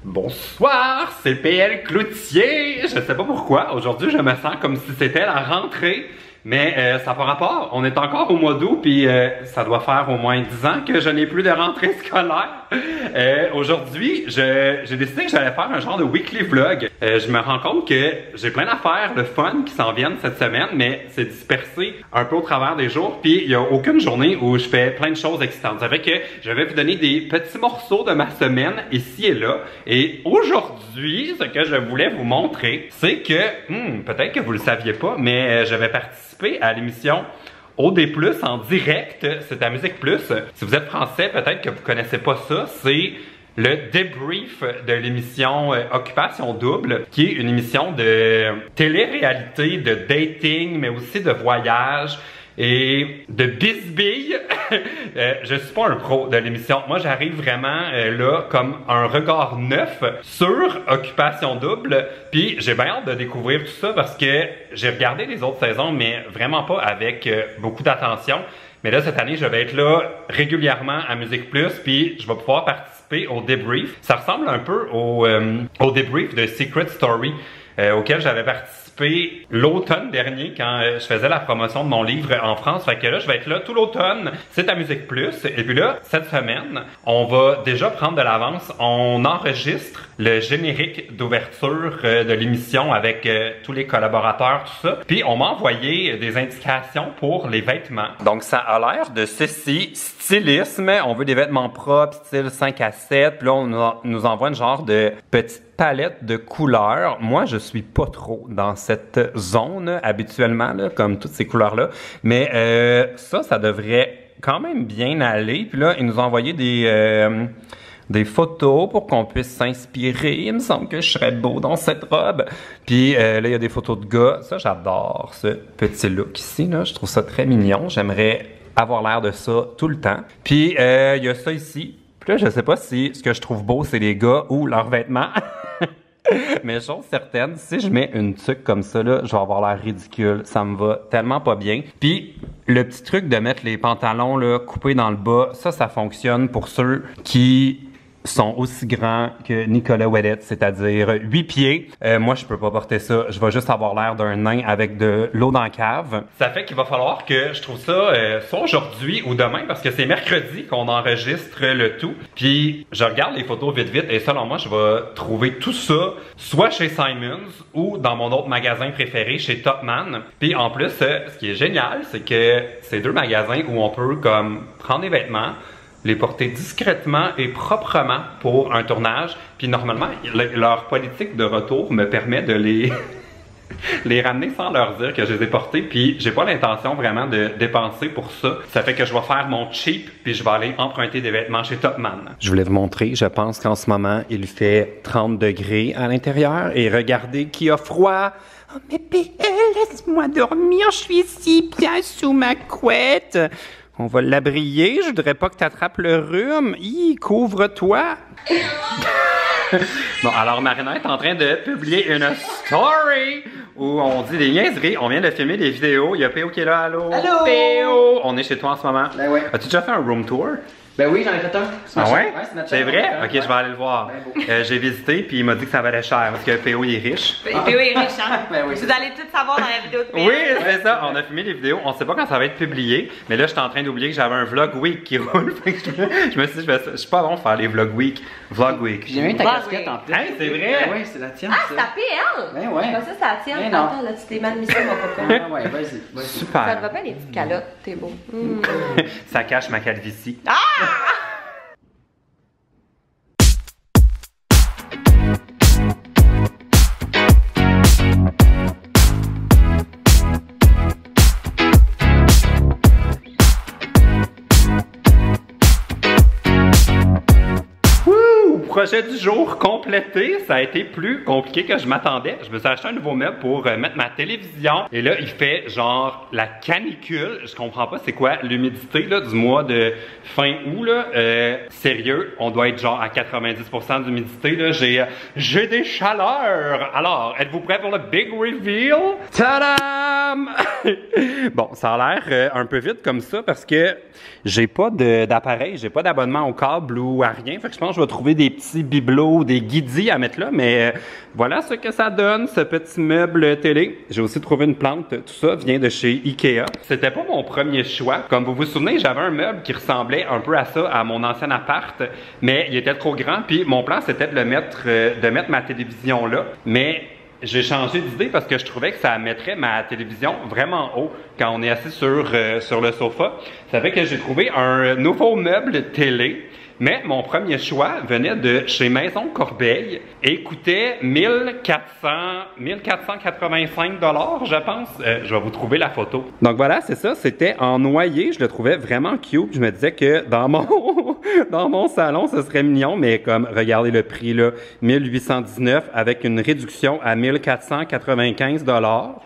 Bonsoir, c'est PL Cloutier. Je sais pas pourquoi, aujourd'hui je me sens comme si c'était la rentrée. Mais ça n'a pas rapport, on est encore au mois d'août, puis ça doit faire au moins 10 ans que je n'ai plus de rentrée scolaire. Aujourd'hui, j'ai décidé que j'allais faire un genre de weekly vlog. Je me rends compte que j'ai plein d'affaires de fun qui s'en viennent cette semaine, mais c'est dispersé un peu au travers des jours, puis il n'y a aucune journée où je fais plein de choses excitantes. Ça fait que je vais vous donner des petits morceaux de ma semaine ici et là. Et aujourd'hui, ce que je voulais vous montrer, c'est que, peut-être que vous le saviez pas, mais je vais participer à l'émission OD+, en direct, c'est à Musique Plus. Si vous êtes français, peut-être que vous connaissez pas ça, c'est le débrief de l'émission Occupation Double, qui est une émission de télé-réalité, de dating, mais aussi de voyage et de bisbille. Je suis pas un pro de l'émission. Moi, j'arrive vraiment là comme un regard neuf sur Occupation Double. Puis j'ai bien hâte de découvrir tout ça parce que j'ai regardé les autres saisons, mais vraiment pas avec beaucoup d'attention. Mais là, cette année, je vais être là régulièrement à Musique Plus, puis je vais pouvoir participer au débrief. Ça ressemble un peu au débrief de Secret Story auquel j'avais participé l'automne dernier quand je faisais la promotion de mon livre en France. Fait que là, je vais être là tout l'automne. C'est à Musique Plus. Et puis là, cette semaine, on va déjà prendre de l'avance. On enregistre le générique d'ouverture de l'émission avec tous les collaborateurs, tout ça. Puis on m'a envoyé des indications pour les vêtements. Donc ça a l'air de ceci, stylisme. On veut des vêtements propres, style 5 à 7. Puis là, on nous envoie une genre de petite palette de couleurs. Moi, je suis pas trop dans cette zone habituellement, là, comme toutes ces couleurs-là. Mais ça devrait quand même bien aller. Puis là, ils nous ont envoyé des photos pour qu'on puisse s'inspirer. Il me semble que je serais beau dans cette robe. Puis là, il y a des photos de gars. Ça, j'adore ce petit look ici, là. Je trouve ça très mignon. J'aimerais avoir l'air de ça tout le temps. Puis il y a ça ici. Puis là, je sais pas si ce que je trouve beau, c'est les gars ou leurs vêtements. Mais chose certaine, si je mets une tuque comme ça, là, je vais avoir l'air ridicule. Ça me va tellement pas bien. Puis, le petit truc de mettre les pantalons là, coupés dans le bas, ça fonctionne pour ceux qui sont aussi grands que Nicolas Ouellet, c'est-à-dire 8 pieds. Moi, je peux pas porter ça. Je vais juste avoir l'air d'un nain avec de l'eau dans la cave. Ça fait qu'il va falloir que je trouve ça soit aujourd'hui ou demain, parce que c'est mercredi qu'on enregistre le tout. Puis, je regarde les photos vite et selon moi, je vais trouver tout ça soit chez Simons ou dans mon autre magasin préféré, chez Topman. Puis, en plus, ce qui est génial, c'est que c'est deux magasins où on peut comme prendre des vêtements, les porter discrètement et proprement pour un tournage. Puis normalement, leur politique de retour me permet de les ramener sans leur dire que je les ai portés. Puis j'ai pas l'intention vraiment de dépenser pour ça. Ça fait que je vais faire mon cheap puis je vais aller emprunter des vêtements chez Topman. Je voulais vous montrer, je pense qu'en ce moment, il fait 30 degrés à l'intérieur. Et regardez qui a froid. Oh mais PL, laisse-moi dormir, je suis si bien sous ma couette. On va l'abrier, je voudrais pas que tu attrapes le rhume. Couvre-toi! Bon, alors Marina est en train de publier une story où on dit des niaiseries. On vient de filmer des vidéos. Il y a P.O. qui est là. Allô? Allô? P.O. On est chez toi en ce moment. Ben oui. As-tu déjà fait un room tour? Ben oui, j'en ai fait un. Ah ouais? C'est vrai? Ok, je vais aller le voir. J'ai visité puis il m'a dit que ça valait cher parce que P.O. il est riche. P.O. est riche, hein? Ben oui. Vous allez tout savoir dans la vidéo de P.O. Oui, c'est ça. On a filmé les vidéos. On sait pas quand ça va être publié. Mais là, j'étais en train d'oublier que j'avais un vlog week qui roule. Je me suis dit, je suis pas bon de faire les vlog week. Vlog week. J'ai mis ta Vlog casquette week. en plus. Hey, c'est vrai? Ben oui, c'est la tienne. Ah, ça. c'est ta PL? Ben ouais. Je pensais que c'est la tienne. Ben non. Attends, là, tu t'es mal mis ça, mon papa. Ah ouais, vas-y. Super. Ça te va pas les petites calottes, t'es beau. Ça cache ma calvitie. Ah! Projet du jour complété, ça a été plus compliqué que je m'attendais. Je me suis acheté un nouveau meuble pour mettre ma télévision. Et là, il fait genre la canicule. Je comprends pas c'est quoi l'humidité là du mois de fin août là. Sérieux, on doit être genre à 90% d'humidité là. J'ai des chaleurs. Alors, êtes-vous prêts pour le big reveal? Tadam! Bon, ça a l'air un peu vite comme ça parce que j'ai pas d'appareil, j'ai pas d'abonnement au câble ou à rien. Fait que je pense que je vais trouver des petits petits bibelots, des guidis à mettre là, mais voilà ce que ça donne, ce petit meuble télé. J'ai aussi trouvé une plante, tout ça vient de chez Ikea. C'était pas mon premier choix. Comme vous vous souvenez, j'avais un meuble qui ressemblait un peu à ça, à mon ancien appart, mais il était trop grand, puis mon plan c'était de mettre ma télévision là, mais j'ai changé d'idée parce que je trouvais que ça mettrait ma télévision vraiment haut quand on est assis sur le sofa. Ça fait que j'ai trouvé un nouveau meuble télé. Mais mon premier choix venait de chez Maison Corbeil et coûtait 1485 $, je pense. Je vais vous trouver la photo. Donc voilà, c'est ça. C'était en noyer. Je le trouvais vraiment cute. Je me disais que dans mon salon, ce serait mignon. Mais comme, regardez le prix là, 1819 avec une réduction à 1495 $.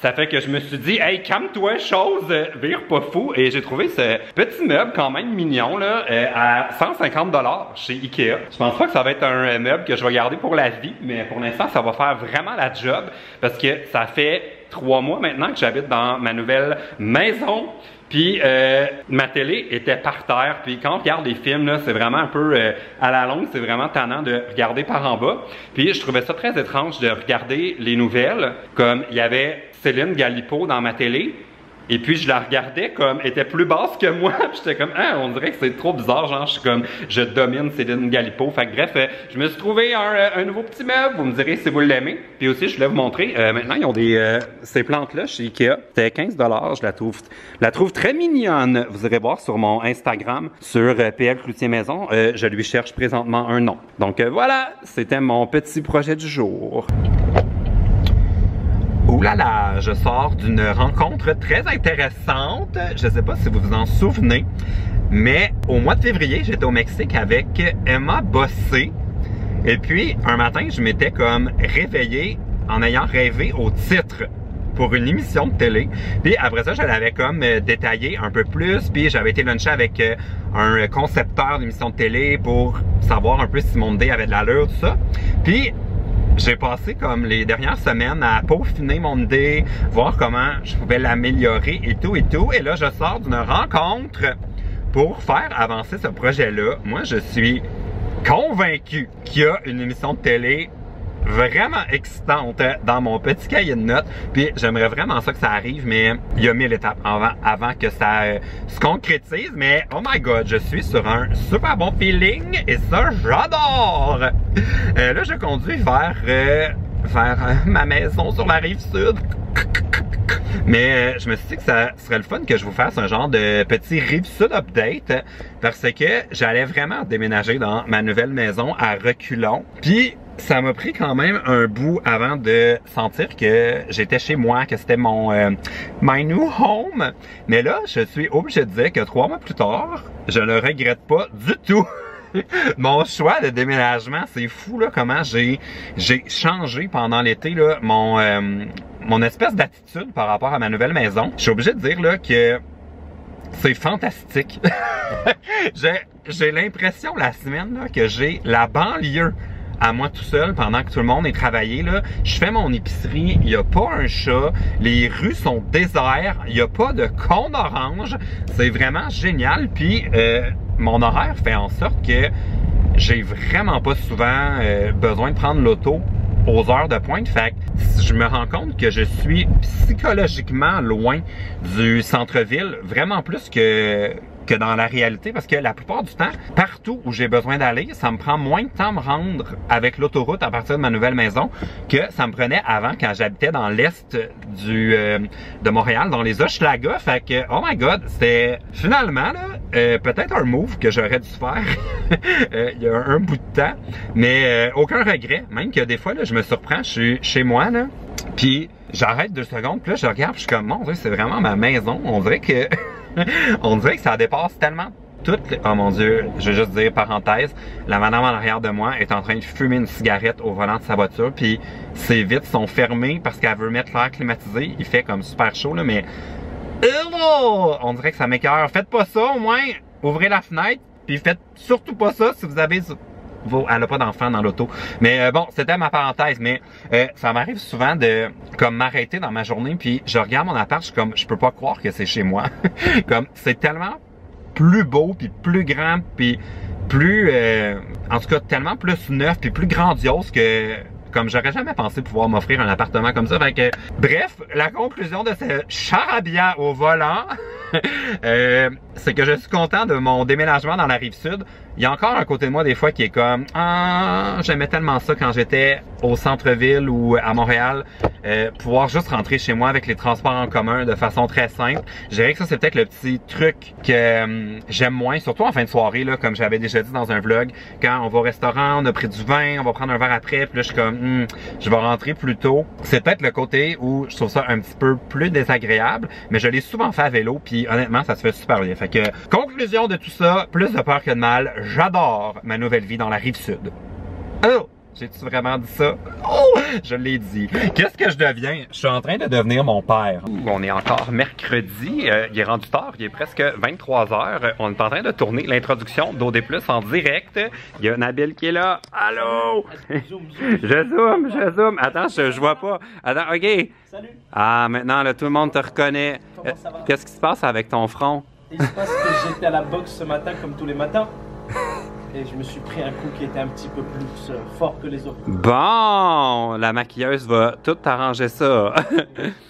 Ça fait que je me suis dit, hey, calme-toi, chose, vire pas fou. Et j'ai trouvé ce petit meuble quand même mignon là, à 150 $ chez Ikea. Je pense pas que ça va être un meuble que je vais garder pour la vie, mais pour l'instant, ça va faire vraiment la job parce que ça fait 3 mois maintenant que j'habite dans ma nouvelle maison. Puis ma télé était par terre. Puis quand on regarde les films, là, c'est vraiment un peu à la longue, c'est vraiment tannant de regarder par en bas. Puis je trouvais ça très étrange de regarder les nouvelles, comme il y avait Céline Galipo dans ma télé. Et puis je la regardais comme, elle était plus basse que moi, puis j'étais comme, ah, on dirait que c'est trop bizarre, genre je suis comme, je domine Céline Galipo. Fait que bref, je me suis trouvé un nouveau petit meuble, vous me direz si vous l'aimez. Puis aussi, je voulais vous montrer, maintenant ils ont ces plantes-là chez Ikea, c'était 15 $, je la trouve très mignonne. Vous irez voir sur mon Instagram, sur PL Cloutier Maison, je lui cherche présentement un nom. Donc voilà, c'était mon petit projet du jour. Ouh là là, je sors d'une rencontre très intéressante. Je sais pas si vous vous en souvenez, mais au mois de février, j'étais au Mexique avec Emma Bossé. Et puis, un matin, je m'étais comme réveillé en ayant rêvé au titre pour une émission de télé. Puis après ça, je l'avais comme détaillé un peu plus. Puis j'avais été luncher avec un concepteur d'émission de télé pour savoir un peu si mon idée avait de l'allure, tout ça. Puis j'ai passé comme les dernières semaines à peaufiner mon idée, voir comment je pouvais l'améliorer et tout et tout. Et là, je sors d'une rencontre pour faire avancer ce projet-là. Moi, je suis convaincu qu'il y a une émission de télé vraiment excitante dans mon petit cahier de notes. Puis j'aimerais vraiment ça que ça arrive, mais il y a 1000 étapes avant que ça se concrétise. Mais oh my god, je suis sur un super bon feeling et ça, j'adore! Là, je conduis vers ma maison sur la rive sud. Mais je me suis dit que ça serait le fun que je vous fasse un genre de petit rive sud update parce que j'allais vraiment déménager dans ma nouvelle maison à reculons. Puis ça m'a pris quand même un bout avant de sentir que j'étais chez moi, que c'était mon my new home. Mais là, je suis obligé de dire que 3 mois plus tard, je ne regrette pas du tout. Mon choix de déménagement, c'est fou là comment j'ai changé pendant l'été là mon espèce d'attitude par rapport à ma nouvelle maison. Je suis obligé de dire là que c'est fantastique. J'ai l'impression la semaine là, que j'ai la banlieue à moi tout seul pendant que tout le monde est travaillé là. Je fais mon épicerie, il n'y a pas un chat, les rues sont désertes, il n'y a pas de cône orange. C'est vraiment génial. Puis mon horaire fait en sorte que j'ai vraiment pas souvent besoin de prendre l'auto aux heures de pointe. Fait que je me rends compte que je suis psychologiquement loin du centre-ville, vraiment plus que dans la réalité, parce que la plupart du temps, partout où j'ai besoin d'aller, ça me prend moins de temps à me rendre avec l'autoroute à partir de ma nouvelle maison que ça me prenait avant quand j'habitais dans l'est de Montréal, dans les Hochelaga. Fait que, oh my god, c'était finalement là, peut-être un move que j'aurais dû faire il y a un bout de temps, mais aucun regret, même que des fois, là, je me surprends, je suis chez moi, là, puis j'arrête 2 secondes, puis là, je regarde, puis je suis comme, mon Dieu, c'est vraiment ma maison, on dirait que on dirait que ça dépasse tellement tout. Oh mon Dieu, je vais juste dire, parenthèse, la madame en arrière de moi est en train de fumer une cigarette au volant de sa voiture, puis ses vitres sont fermées parce qu'elle veut mettre l'air climatisé. Il fait comme super chaud, là, mais on dirait que ça m'écoeure. Faites pas ça, au moins, ouvrez la fenêtre, puis faites surtout pas ça si vous avez... Elle n'a pas d'enfant dans l'auto. Mais bon, c'était ma parenthèse. Mais ça m'arrive souvent de comme m'arrêter dans ma journée, puis je regarde mon appart, je suis comme, je peux pas croire que c'est chez moi. Comme, c'est tellement plus beau, puis plus grand, puis plus, en tout cas, tellement plus neuf et plus grandiose que comme j'aurais jamais pensé pouvoir m'offrir un appartement comme ça. Fait que, bref, la conclusion de ce charabia au volant, c'est que je suis content de mon déménagement dans la Rive-Sud. Il y a encore un côté de moi des fois qui est comme ah, j'aimais tellement ça quand j'étais au centre-ville ou à Montréal, pouvoir juste rentrer chez moi avec les transports en commun de façon très simple. Je dirais que ça c'est peut-être le petit truc que j'aime moins, surtout en fin de soirée là, comme j'avais déjà dit dans un vlog, quand on va au restaurant, on a pris du vin, on va prendre un verre après, puis là je suis comme je vais rentrer plus tôt. C'est peut-être le côté où je trouve ça un petit peu plus désagréable, mais je l'ai souvent fait à vélo, puis honnêtement ça se fait super bien. Fait que conclusion de tout ça, plus de peur que de mal. J'adore ma nouvelle vie dans la Rive-Sud. Oh! J'ai-tu vraiment dit ça? Oh! Je l'ai dit. Qu'est-ce que je deviens? Je suis en train de devenir mon père. On est encore mercredi. Il est rendu tard. Il est presque 23h. On est en train de tourner l'introduction d'OD+, en direct. Il y a Nabil qui est là. Allô? Je zoome. Attends, je vois pas. Attends, OK. Salut. Ah, maintenant, là, tout le monde te reconnaît. Qu'est-ce qui se passe avec ton front? Il se passe que j'étais à la boxe ce matin comme tous les matins. Et je me suis pris un coup qui était un petit peu plus fort que les autres. Bon, la maquilleuse va tout arranger ça.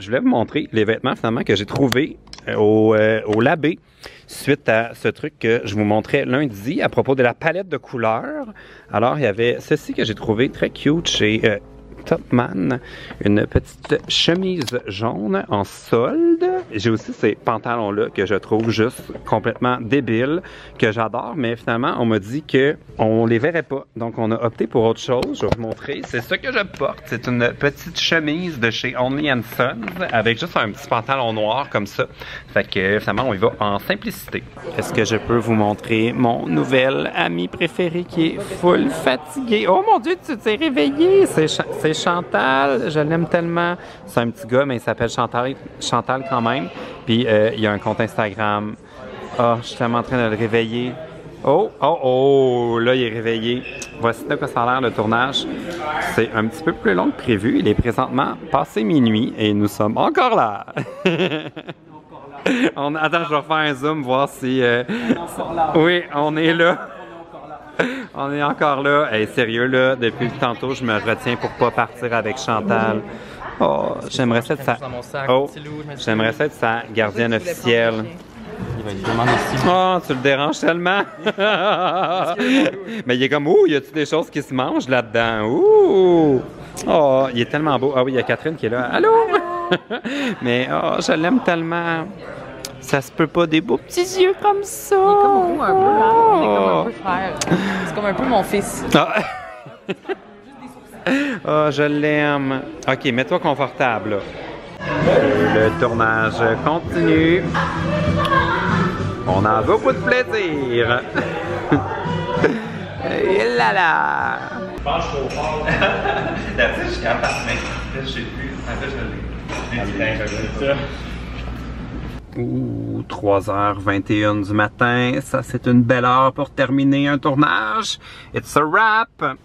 Je voulais vous montrer les vêtements finalement que j'ai trouvés au Labé suite à ce truc que je vous montrais lundi à propos de la palette de couleurs. Alors, il y avait ceci que j'ai trouvé très cute chez Topman, une petite chemise jaune en solde. J'ai aussi ces pantalons-là que je trouve juste complètement débiles, que j'adore, mais finalement, on m'a dit que on les verrait pas. Donc, on a opté pour autre chose. Je vais vous montrer. C'est ça que je porte. C'est une petite chemise de chez Only & Sons avec juste un petit pantalon noir comme ça. Fait que finalement, on y va en simplicité. Est-ce que je peux vous montrer mon nouvel ami préféré qui est full fatigué? Oh mon Dieu, tu t'es réveillé! C'est Chantal, je l'aime tellement. C'est un petit gars, mais il s'appelle Chantal quand même. Puis il y a un compte Instagram. Ah, je suis tellement en train de le réveiller. Oh, là, il est réveillé. Voici de quoi ça a l'air le tournage. C'est un petit peu plus long que prévu. Il est présentement passé minuit et nous sommes encore là. Attends, je vais refaire un zoom, voir si... Oui, on est là. On est encore là. Hey, sérieux, là, depuis tantôt, je me retiens pour pas partir avec Chantal. Oh, j'aimerais ça être sa... Oh, j'aimerais ça être sa gardienne officielle. Il va être vraiment merci. Oh, tu le déranges tellement. Mais il est comme, ouh, y a-tu des choses qui se mangent là-dedans? Ouh! Oh, il est tellement beau. Ah oui, il y a Catherine qui est là. Allô? Mais, oh, je l'aime tellement. Ça se peut pas, des beaux petits yeux comme ça. Il est comme vous un peu, là. On est comme un peu frère. C'est comme un peu mon fils. Ah. Oh, je l'aime. OK, mets-toi confortable, là. Le tournage continue. On en veut beaucoup de plaisir. Et là là. La petite, je suis capable, mais je sais plus. En fait, je l'ai. Ouh, 3h21 du matin. Ça, c'est une belle heure pour terminer un tournage. It's a wrap.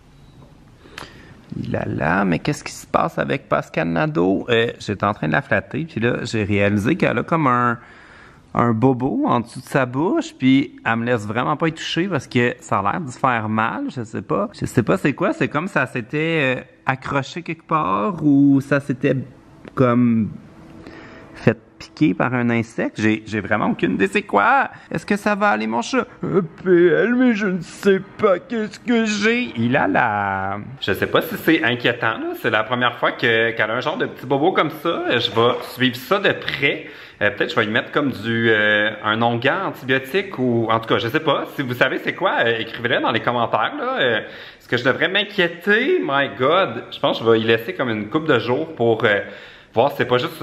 Là, mais qu'est-ce qui se passe avec Pascal Nadeau? J'étais en train de la flatter, puis là, j'ai réalisé qu'elle a comme un bobo en dessous de sa bouche, puis elle me laisse vraiment pas y toucher parce que ça a l'air de se faire mal, je sais pas. Je sais pas c'est quoi, c'est comme ça s'était accroché quelque part ou ça s'était comme fait piqué par un insecte. J'ai vraiment aucune idée c'est quoi. Est-ce que ça va aller mon chat? PL, mais je ne sais pas qu'est-ce que j'ai. Il a la... Je sais pas si c'est inquiétant, là. C'est la première fois qu'elle a un genre de petit bobo comme ça. Je vais suivre ça de près. Peut-être je vais y mettre comme un onguent antibiotique ou en tout cas je sais pas. Si vous savez c'est quoi, écrivez-le dans les commentaires là. Est-ce que je devrais m'inquiéter? My God, je pense que je vais y laisser comme une couple de jours pour voir si c'est pas juste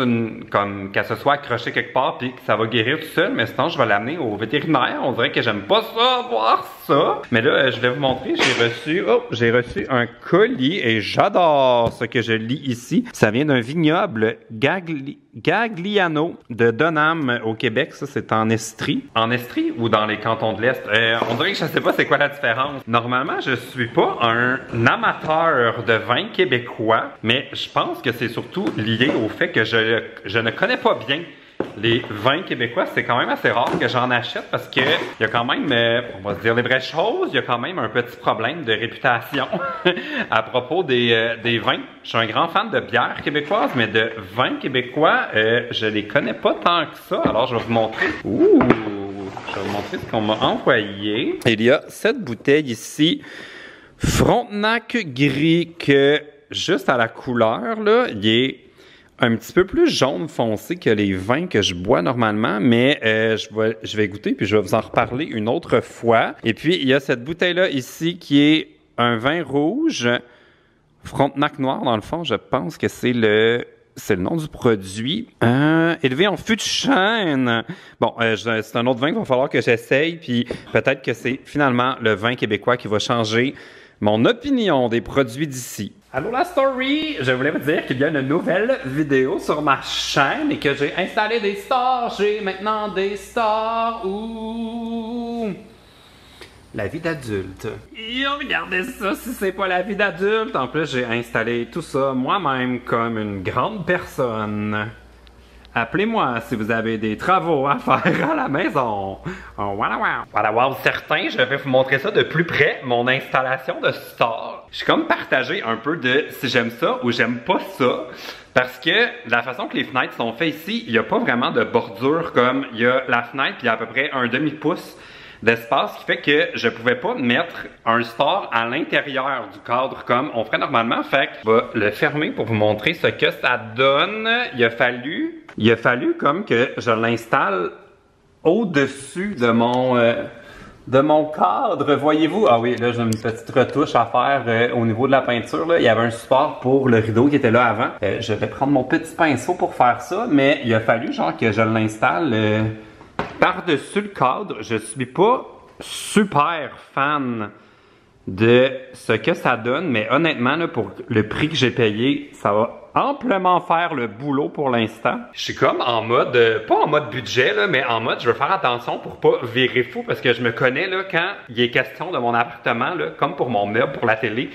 comme qu'elle se soit accrochée quelque part puis que ça va guérir tout seul, mais sinon je vais l'amener au vétérinaire. On dirait que j'aime pas ça, voir ça. Mais là, je vais vous montrer, j'ai reçu un colis et j'adore ce que je lis ici. Ça vient d'un vignoble Gagliano de Donham au Québec. Ça, c'est en Estrie. En Estrie ou dans les cantons de l'Est? On dirait que je sais pas c'est quoi la différence. Normalement, je suis pas un amateur de vin québécois, mais je pense que c'est surtout lié au fait que je ne connais pas bien les vins québécois, c'est quand même assez rare que j'en achète parce que il y a quand même, on va se dire les vraies choses, il y a quand même un petit problème de réputation à propos des vins. Je suis un grand fan de bière québécoise, mais de vins québécois, je les connais pas tant que ça. Alors, je vais vous montrer. Ouh! Je vais vous montrer ce qu'on m'a envoyé. Il y a cette bouteille ici, Frontenac Gris, que juste à la couleur, là, il est un petit peu plus jaune foncé que les vins que je bois normalement, mais je vais goûter puis je vais vous en reparler une autre fois. Et puis, il y a cette bouteille-là ici qui est un vin rouge, Frontenac Noir dans le fond, je pense que c'est le nom du produit. Élevé en fût de chêne. Bon, c'est un autre vin qu'il va falloir que j'essaye, puis peut-être que c'est finalement le vin québécois qui va changer mon opinion des produits d'ici. Allô la story! Je voulais vous dire qu'il y a une nouvelle vidéo sur ma chaîne et que j'ai installé des stars. J'ai maintenant des stars. Ouh! La vie d'adulte. Et regardez ça si c'est pas la vie d'adulte. En plus, j'ai installé tout ça moi-même comme une grande personne. Appelez-moi si vous avez des travaux à faire à la maison. Oh, voilà, wow. Voilà, wow, certain, je vais vous montrer ça de plus près, mon installation de star. Je suis comme partagé un peu de si j'aime ça ou j'aime pas ça. Parce que la façon que les fenêtres sont faites ici, il n'y a pas vraiment de bordure comme il y a la fenêtre, puis il y a à peu près un demi-pouce d'espace, qui fait que je pouvais pas mettre un star à l'intérieur du cadre comme on ferait normalement. Fait que je vais le fermer pour vous montrer ce que ça donne. Il a fallu comme que je l'installe au-dessus de mon cadre. Voyez-vous? Ah oui, là j'ai une petite retouche à faire au niveau de la peinture. Là. Il y avait un support pour le rideau qui était là avant. Je vais prendre mon petit pinceau pour faire ça, mais il a fallu genre que je l'installe par-dessus le cadre. Je suis pas super fan de ce que ça donne, mais honnêtement, là, pour le prix que j'ai payé, ça va amplement faire le boulot pour l'instant. Je suis comme en mode, pas en mode budget, là, mais en mode je veux faire attention pour pas virer fou parce que je me connais là, quand il est question de mon appartement, là, comme pour mon meuble, pour la télé,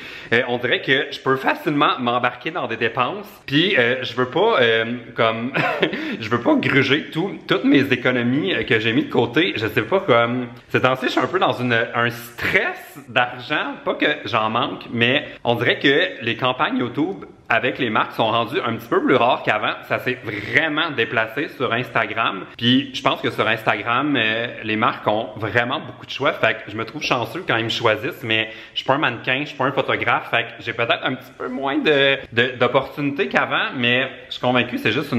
on dirait que je peux facilement m'embarquer dans des dépenses, puis je veux pas comme je veux pas gruger toutes mes économies que j'ai mis de côté. Je sais pas, comme ces temps-ci, je suis un peu dans un stress d'argent, pas que j'en manque, mais on dirait que les campagnes YouTube avec les marques sont rendues un petit peu plus rares qu'avant. Ça s'est vraiment déplacé sur Instagram. Puis je pense que sur Instagram, les marques ont vraiment beaucoup de choix. Fait que je me trouve chanceux quand ils me choisissent, mais je suis pas un mannequin, je suis pas un photographe. Fait que j'ai peut-être un petit peu moins d'opportunités qu'avant, mais je suis convaincu que c'est juste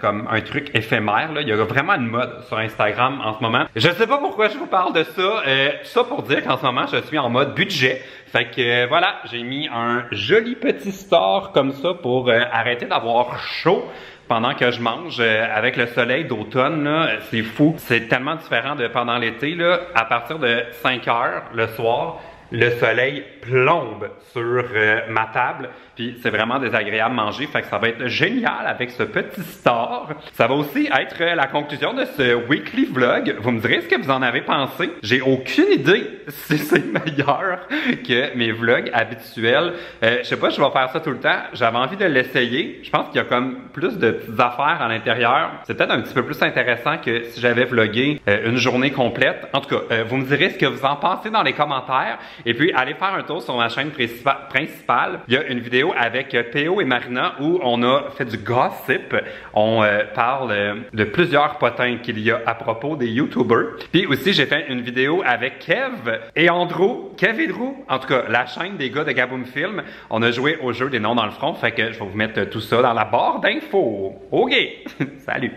comme un truc éphémère. Là. Il y a vraiment une mode sur Instagram en ce moment. Je sais pas pourquoi je vous parle de ça. Ça pour dire qu'en ce moment, je suis en mode budget. Fait que voilà, j'ai mis un joli petit star comme ça pour arrêter d'avoir chaud pendant que je mange avec le soleil d'automne. Là, c'est fou. C'est tellement différent de pendant l'été. Là, à partir de 5 heures le soir, le soleil plombe sur ma table. Puis c'est vraiment désagréable de manger. Fait que ça va être génial avec ce petit star. Ça va aussi être la conclusion de ce weekly vlog. Vous me direz ce que vous en avez pensé. J'ai aucune idée si c'est meilleur que mes vlogs habituels. Je sais pas, je vais faire ça tout le temps. J'avais envie de l'essayer. Je pense qu'il y a comme plus de petites affaires à l'intérieur. C'est peut-être un petit peu plus intéressant que si j'avais vlogué une journée complète. En tout cas, vous me direz ce que vous en pensez dans les commentaires. Et puis, allez faire un tour sur ma chaîne principale. Il y a une vidéo avec P.O. et Marina où on a fait du gossip. On parle de plusieurs potins qu'il y a à propos des YouTubers. Puis aussi, j'ai fait une vidéo avec Kev et Andrew. Kev et Drew, en tout cas, la chaîne des gars de Gaboom Film. On a joué au jeu des noms dans le front. Fait que je vais vous mettre tout ça dans la barre d'infos. OK! Salut!